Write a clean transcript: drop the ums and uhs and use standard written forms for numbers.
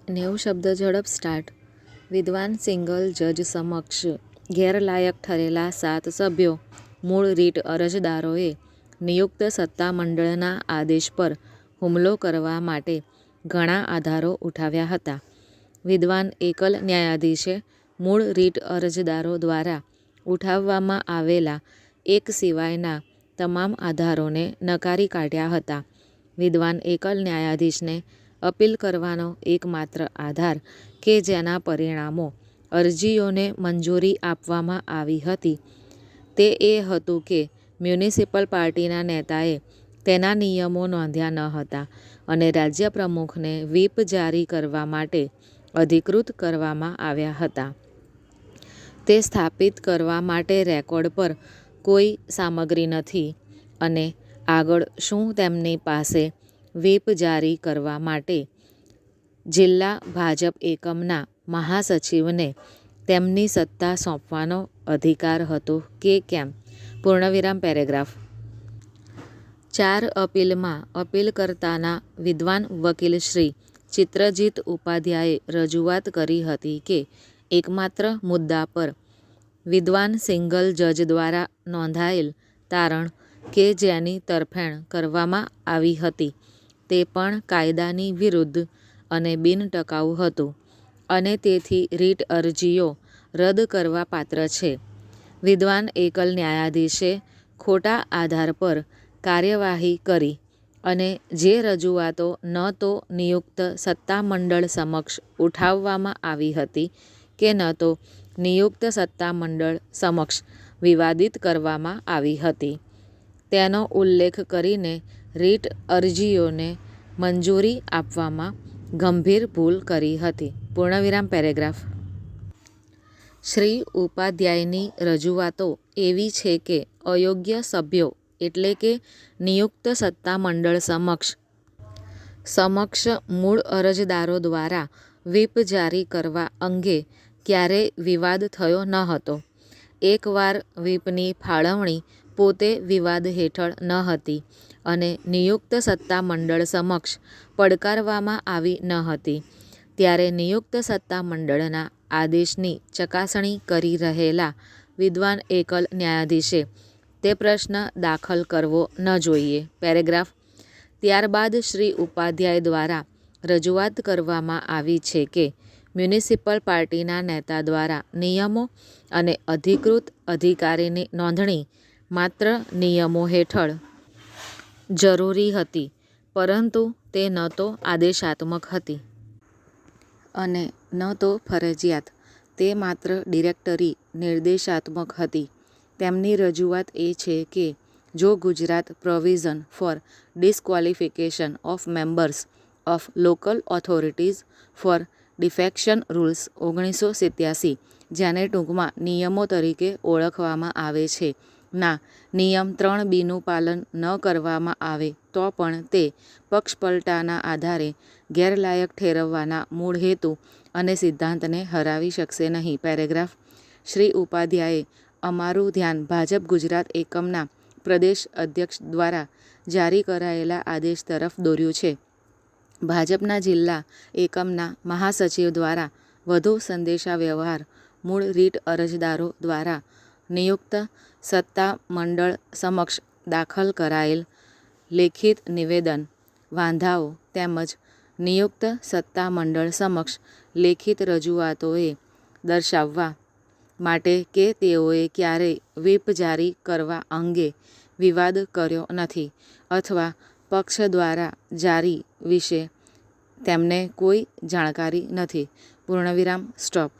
90 શબ્દ ઝડપ સ્ટાર્ટ. વિદ્વાન સિંગલ જજ સમક્ષ ગેરલાયક ઠરેલા 7 સભ્યો મૂળ રીટ અરજદારોએ નિયુક્ત સત્તામંડળના આદેશ પર હુમલો કરવા માટે ઘણા આધારો ઉઠાવ્યા હતા. વિદ્વાન એકલ ન્યાયાધીશે મૂળ રીટ અરજદારો દ્વારા ઉઠાવવામાં આવેલા એક સિવાયના તમામ આધારોને નકારી કાઢ્યા હતા. વિદ્વાન એકલ ન્યાયાધીશને અપીલ કરવાનો એકમાત્ર આધાર કે જેના પરિણામો અરજીઓને મંજૂરી આપવામાં આવી હતી તે એ હતું કે મ્યુનિસિપલ પાર્ટીના નેતાએ તેના નિયમો નોંધ્યા ન હતા અને રાજ્ય પ્રમુખને વ્હીપ જારી કરવા માટે અધિકૃત કરવામાં આવ્યા હતા. તે સ્થાપિત કરવા માટે રેકોર્ડ પર કોઈ સામગ્રી નથી અને આગળ શું તેમની પાસે વ્હીપ જારી કરવા માટે જિલ્લા ભાજપ એકમના મહાસચિવને તેમની સત્તા સોંપવાનો અધિકાર હતો કે કેમ? પૂર્ણવિરામ પેરેગ્રાફ. 4 અપીલમાં અપીલકર્તાના વિદ્વાન વકીલ શ્રી ચિત્રજીત ઉપાધ્યાયે રજૂઆત કરી હતી કે એકમાત્ર મુદ્દા પર વિદ્વાન સિંગલ જજ દ્વારા નોંધાયેલ તારણ કે જેની તરફેણ કરવામાં આવી હતી તે પણ કાયદાની વિરુદ્ધ અને બિનટકાઉ હતું અને તેથી રીટ અરજીઓ રદ કરવા પાત્ર છે. વિદ્વાન એકલ ન્યાયાધીશે ખોટા આધાર પર કાર્યવાહી કરી અને જે રજૂઆતો ન તો નિયુક્ત સત્તામંડળ સમક્ષ ઉઠાવવામાં આવી હતી કે ન તો નિયુક્ત સત્તામંડળ સમક્ષ વિવાદિત કરવામાં આવી હતી તેનો ઉલ્લેખ કરીને રીટ અરજીઓને મંજૂરી આપવામાં ગંભીર ભૂલ કરી હતી. પૂર્ણવિરામ પેરેગ્રાફ. શ્રી ઉપાધ્યાયની રજૂઆતો એવી છે કે અયોગ્ય સભ્યો એટલે કે નિયુક્ત સત્તામંડળ સમક્ષ મૂળ અરજદારો દ્વારા વ્હીપ જારી કરવા અંગે ક્યારેય વિવાદ થયો ન હતો. એકવાર વ્હીપની ફાળવણી પોતે વિવાદ હેઠળ ન હતી અને નિયુક્ત સત્તામંડળ સમક્ષ પડકારવામાં આવી ન હતી ત્યારે નિયુક્ત સત્તામંડળના આદેશની ચકાસણી કરી રહેલા વિદ્વાન એકલ ન્યાયાધીશે તે પ્રશ્ન દાખલ કરવો ન જોઈએ. પેરેગ્રાફ. ત્યારબાદ શ્રી ઉપાધ્યાય દ્વારા રજૂઆત કરવામાં આવી છે કે મ્યુનિસિપલ પાર્ટીના નેતા દ્વારા નિયમો અને અધિકૃત અધિકારીની નોંધણી માત્ર નિયમો હેઠળ જરૂરી હતી પરંતુ તે ન તો આદેશાત્મક હતી અને ન તો ફરજિયાત, તે માત્ર ડિરેક્ટરી નિર્દેશાત્મક હતી. તેમની રજૂઆત એ છે કે જો Gujarat provision for disqualification of members of local authorities for defection rules 1987 જેને ટૂંકમાં નિયમો તરીકે ઓળખવામાં આવે છે ના નિયમ 3B નું પાલન ન કરવામાં આવે તો પણ તે પક્ષપલટાના આધારે ગેરલાયક ઠેરવવાના મૂળ હેતુ અને સિદ્ધાંતને હરાવી શકશે નહીં. પેરેગ્રાફ. શ્રી ઉપાધ્યાયે અમારું ધ્યાન ભાજપ ગુજરાત એકમના પ્રદેશ અધ્યક્ષ દ્વારા જારી કરાયેલા આદેશ તરફ દોર્યું છે. ભાજપના જિલ્લા એકમના મહાસચિવ દ્વારા વધુ સંદેશાવ્યવહાર મૂળ રીટ અરજદારો દ્વારા નિયુક્ત સત્તામંડળ સમક્ષ દાખલ કરાયેલ લેખિત નિવેદન, વાંધાઓ તેમજ નિયુક્ત સત્તામંડળ સમક્ષ લેખિત રજૂઆતોએ દર્શાવવા માટે કે તેઓએ ક્યારેય વ્હીપ જારી કરવા અંગે વિવાદ કર્યો નથી અથવા પક્ષ દ્વારા જારી વિશે તેમને કોઈ જાણકારી નથી. પૂર્ણવિરામ. સ્ટોપ.